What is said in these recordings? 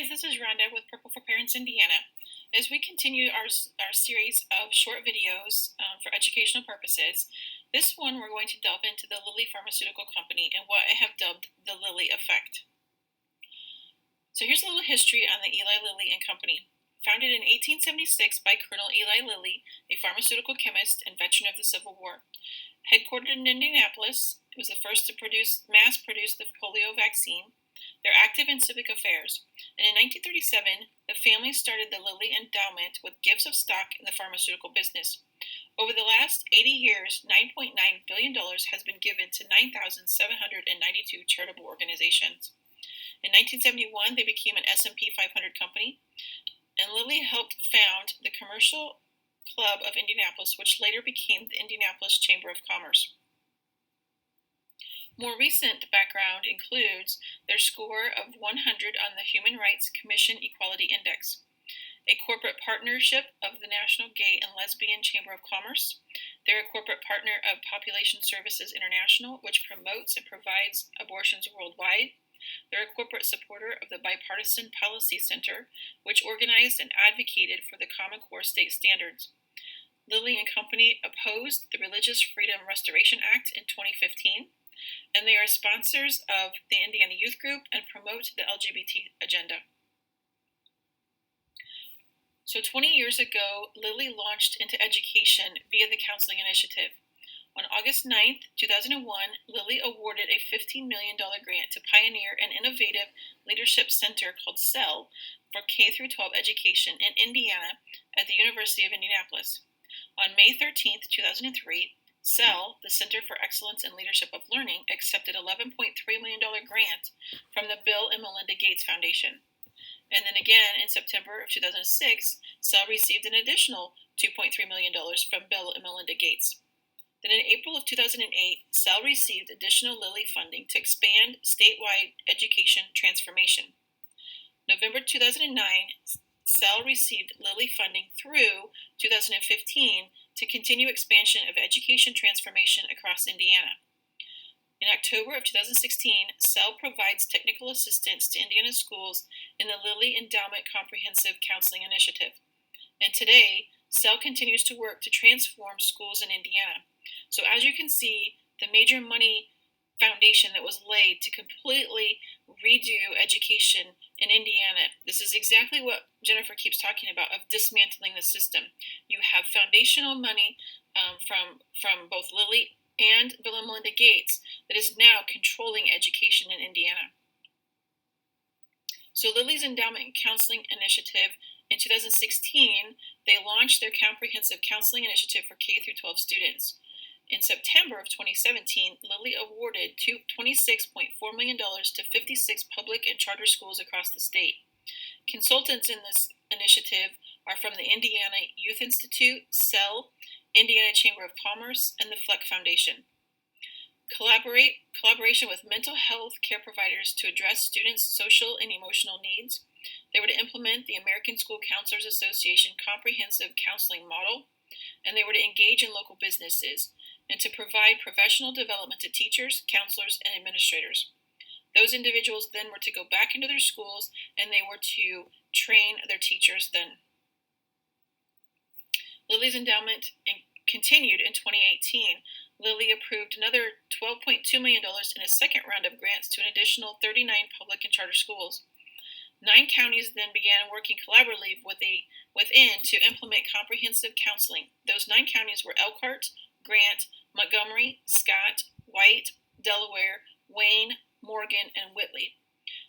guys, this is Rhonda with Purple for Parents Indiana. As we continue our series of short videos for educational purposes, this one we're going to delve into the Lilly Pharmaceutical Company and what I have dubbed the Lilly effect. So here's a little history on the Eli Lilly and Company. Founded in 1876 by Colonel Eli Lilly, a pharmaceutical chemist and veteran of the Civil War. Headquartered in Indianapolis, it was the first to mass-produce the polio vaccine. They're active in civic affairs, and in 1937, the family started the Lilly Endowment with gifts of stock in the pharmaceutical business. Over the last 80 years, $9.9 billion has been given to 9,792 charitable organizations. In 1971, they became an S&P 500 company, and Lilly helped found the Commercial Club of Indianapolis, which later became the Indianapolis Chamber of Commerce. More recent background includes their score of 100 on the Human Rights Commission Equality Index, a corporate partnership of the National Gay and Lesbian Chamber of Commerce. They're a corporate partner of Population Services International, which promotes and provides abortions worldwide. They're a corporate supporter of the Bipartisan Policy Center, which organized and advocated for the Common Core state standards. Lilly and Company opposed the Religious Freedom Restoration Act in 2015. And they are sponsors of the Indiana Youth Group and promote the LGBT agenda. So 20 years ago, Lilly launched into education via the Counseling Initiative. On August 9th, 2001, Lilly awarded a $15 million grant to pioneer an innovative leadership center called CEL for K-12 education in Indiana at the University of Indianapolis. On May 13th, 2003, CEL, the Center for Excellence in Leadership of Learning, accepted a $11.3 million grant from the Bill and Melinda Gates Foundation. And then again, in September of 2006, CEL received an additional $2.3 million from Bill and Melinda Gates. Then in April of 2008, CEL received additional Lilly funding to expand statewide education transformation. November 2009, CEL received Lilly funding through 2015 to continue expansion of education transformation across Indiana. In October of 2016, CEL provides technical assistance to Indiana schools in the Lilly Endowment Comprehensive Counseling Initiative. And today, CEL continues to work to transform schools in Indiana. So as you can see, the major money foundation that was laid to completely redo education in Indiana. This is exactly what Jennifer keeps talking about, of dismantling the system. You have foundational money from both Lilly and Bill and Melinda Gates that is now controlling education in Indiana. So Lilly's Endowment Counseling Initiative, in 2016, they launched their Comprehensive Counseling Initiative for K-12 students. In September of 2017, Lilly awarded $26.4 million to 56 public and charter schools across the state. Consultants in this initiative are from the Indiana Youth Institute, CEL, Indiana Chamber of Commerce, and the Fleck Foundation. Collaboration with mental health care providers to address students' social and emotional needs. They were to implement the American School Counselors Association Comprehensive Counseling Model, and they were to engage in local businesses and to provide professional development to teachers, counselors, and administrators. Those individuals then were to go back into their schools and they were to train their teachers then. Lilly's endowment continued in 2018. Lilly approved another $12.2 million in a second round of grants to an additional 39 public and charter schools. 9 counties then began working collaboratively within to implement comprehensive counseling. Those 9 counties were Elkhart, Grant, Montgomery, Scott, White, Delaware, Wayne, Morgan, and Whitley.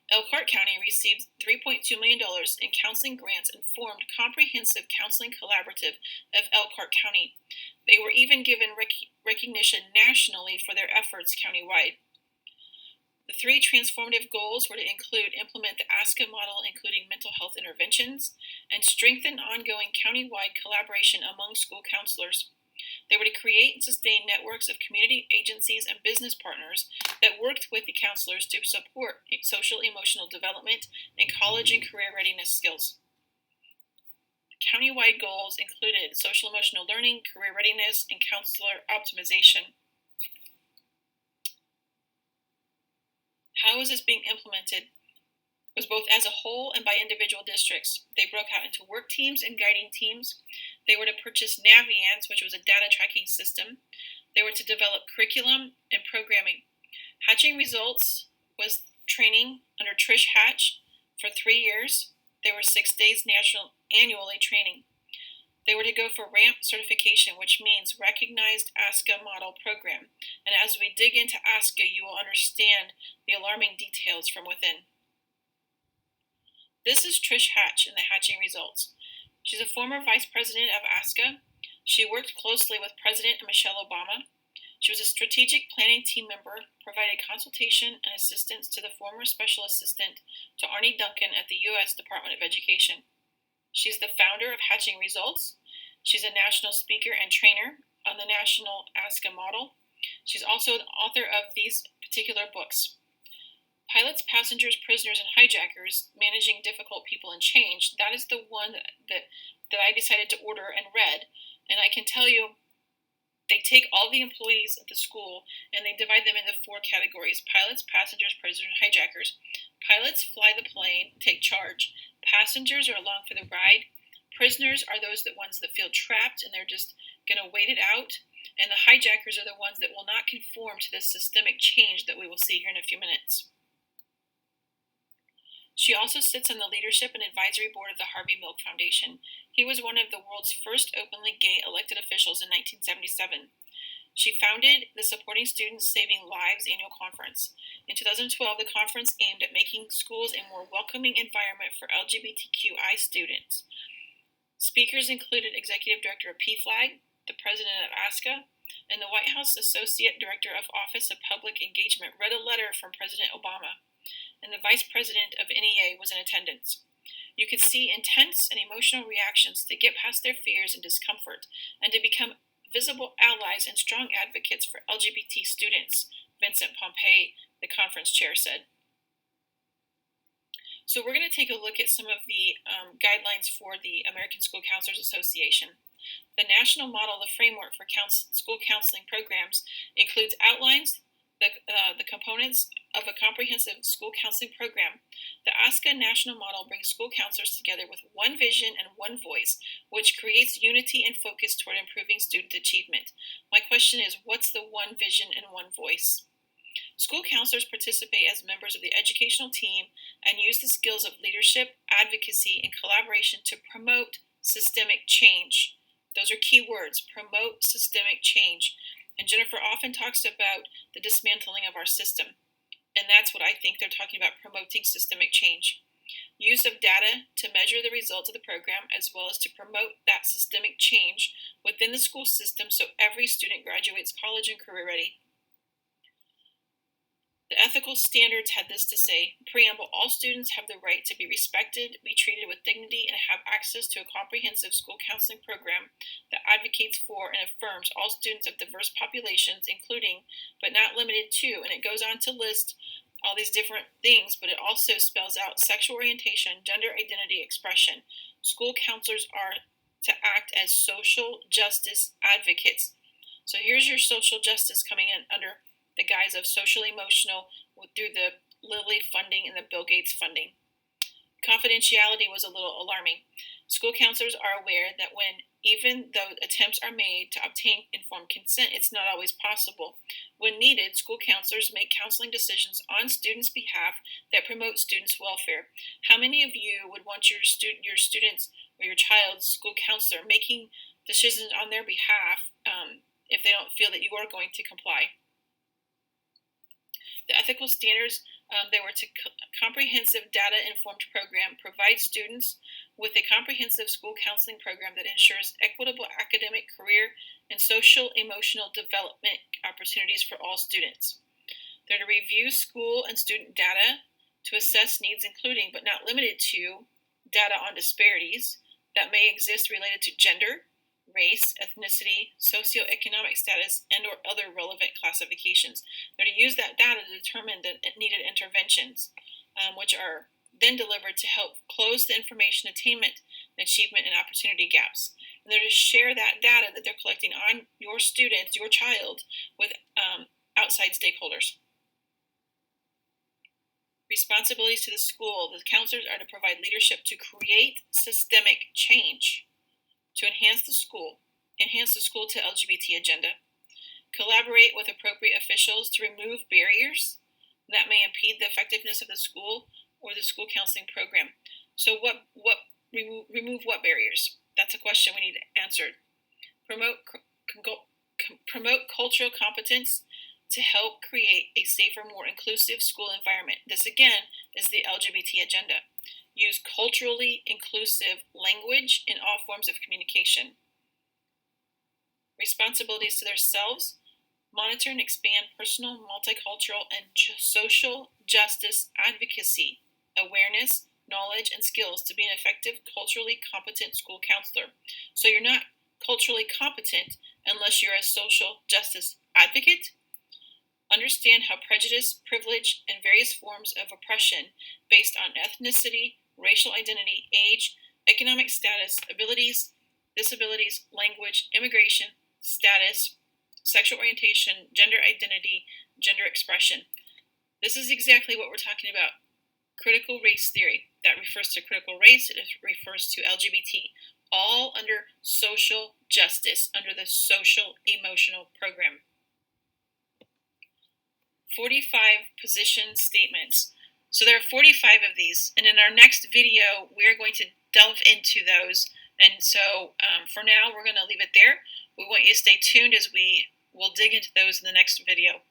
Elkhart County received $3.2 million in counseling grants and formed Comprehensive Counseling Collaborative of Elkhart County. They were even given recognition nationally for their efforts countywide. The 3 transformative goals were to implement the ASCA model, including mental health interventions, and strengthen ongoing countywide collaboration among school counselors. They were to create and sustain networks of community agencies and business partners that worked with the counselors to support social emotional development and college and career readiness skills. The countywide goals included social emotional learning, career readiness, and counselor optimization. How is this being implemented? was both as a whole and by individual districts. They broke out into work teams and guiding teams. They were to purchase Navient, which was a data tracking system. They were to develop curriculum and programming. Hatching Results was training under Trish Hatch for 3 years. They were 6 days annually training. They were to go for RAMP certification, which means Recognized ASCA Model Program. And as we dig into ASCA, you will understand the alarming details from within. This is Trish Hatch in the Hatching Results. She's a former vice president of ASCA. She worked closely with President Michelle Obama. She was a strategic planning team member, provided consultation and assistance to the former special assistant to Arne Duncan at the U.S. Department of Education. She's the founder of Hatching Results. She's a national speaker and trainer on the National ASCA model. She's also the author of these particular books. Pilots, Passengers, Prisoners, and Hijackers, Managing Difficult People and Change. That is the one that I decided to order and read. And I can tell you, they take all the employees at the school and they divide them into 4 categories: pilots, passengers, prisoners, and hijackers. Pilots fly the plane, take charge. Passengers are along for the ride. Prisoners are those ones that feel trapped and they're just going to wait it out. And the hijackers are the ones that will not conform to this systemic change that we will see here in a few minutes. She also sits on the leadership and advisory board of the Harvey Milk Foundation. He was one of the world's first openly gay elected officials in 1977. She founded the Supporting Students Saving Lives annual conference. In 2012, the conference aimed at making schools a more welcoming environment for LGBTQI students. Speakers included Executive Director of PFLAG, the President of ASCA, and the White House Associate Director of Office of Public Engagement read a letter from President Obama, and the Vice President of NEA was in attendance. You could see intense and emotional reactions to get past their fears and discomfort and to become visible allies and strong advocates for LGBT students, Vincent Pompey, the conference chair, said. So we're going to take a look at some of the guidelines for the American School Counselors Association. The national model, the framework for school counseling programs, includes outlines, the components of a comprehensive school counseling program. The ASCA national model brings school counselors together with one vision and one voice, which creates unity and focus toward improving student achievement. My question is, what's the one vision and one voice? School counselors participate as members of the educational team and use the skills of leadership, advocacy, and collaboration to promote systemic change. Those are key words: promote systemic change. And Jennifer often talks about the dismantling of our system. And that's what I think they're talking about, promoting systemic change. Use of data to measure the results of the program, as well as to promote that systemic change within the school system so every student graduates college and career ready. The ethical standards had this to say: preamble, all students have the right to be respected, be treated with dignity, and have access to a comprehensive school counseling program that advocates for and affirms all students of diverse populations, including, but not limited to, and it goes on to list all these different things, but it also spells out sexual orientation, gender identity expression. School counselors are to act as social justice advocates. So here's your social justice coming in under the guise of social emotional through the Lilly funding and the Bill Gates funding. Confidentiality was a little alarming. School counselors are aware that even though attempts are made to obtain informed consent, it's not always possible. When needed, school counselors make counseling decisions on students' behalf that promote students' welfare. How many of you would want your students or your child's school counselor making decisions on their behalf if they don't feel that you are going to comply? The ethical standards, they were to comprehensive data-informed program, provide students with a comprehensive school counseling program that ensures equitable academic, career, and social-emotional development opportunities for all students. They're to review school and student data to assess needs, including but not limited to data on disparities that may exist related to gender, race, ethnicity, socioeconomic status, and or other relevant classifications. They're to use that data to determine the needed interventions, which are then delivered to help close the information attainment, achievement, and opportunity gaps. And they're to share that data that they're collecting on your students, your child, with outside stakeholders. Responsibilities to the school. The counselors are to provide leadership to create systemic change, to enhance the school to LGBT agenda, collaborate with appropriate officials to remove barriers that may impede the effectiveness of the school or the school counseling program. So remove what barriers? That's a question we need answered. Promote cultural competence to help create a safer, more inclusive school environment. This again is the LGBT agenda. Use culturally inclusive language in all forms of communication. Responsibilities to themselves. Monitor and expand personal, multicultural, and social justice advocacy, awareness, knowledge, and skills to be an effective, culturally competent school counselor. So you're not culturally competent unless you're a social justice advocate. Understand how prejudice, privilege, and various forms of oppression based on ethnicity, racial identity, age, economic status, abilities, disabilities, language, immigration, status, sexual orientation, gender identity, gender expression. This is exactly what we're talking about. Critical race theory. That refers to critical race. It refers to LGBT. All under social justice, under the social emotional program. 45 position statements. So there are 45 of these, and in our next video, we're going to delve into those. And so for now, we're going to leave it there. We want you to stay tuned as we will dig into those in the next video.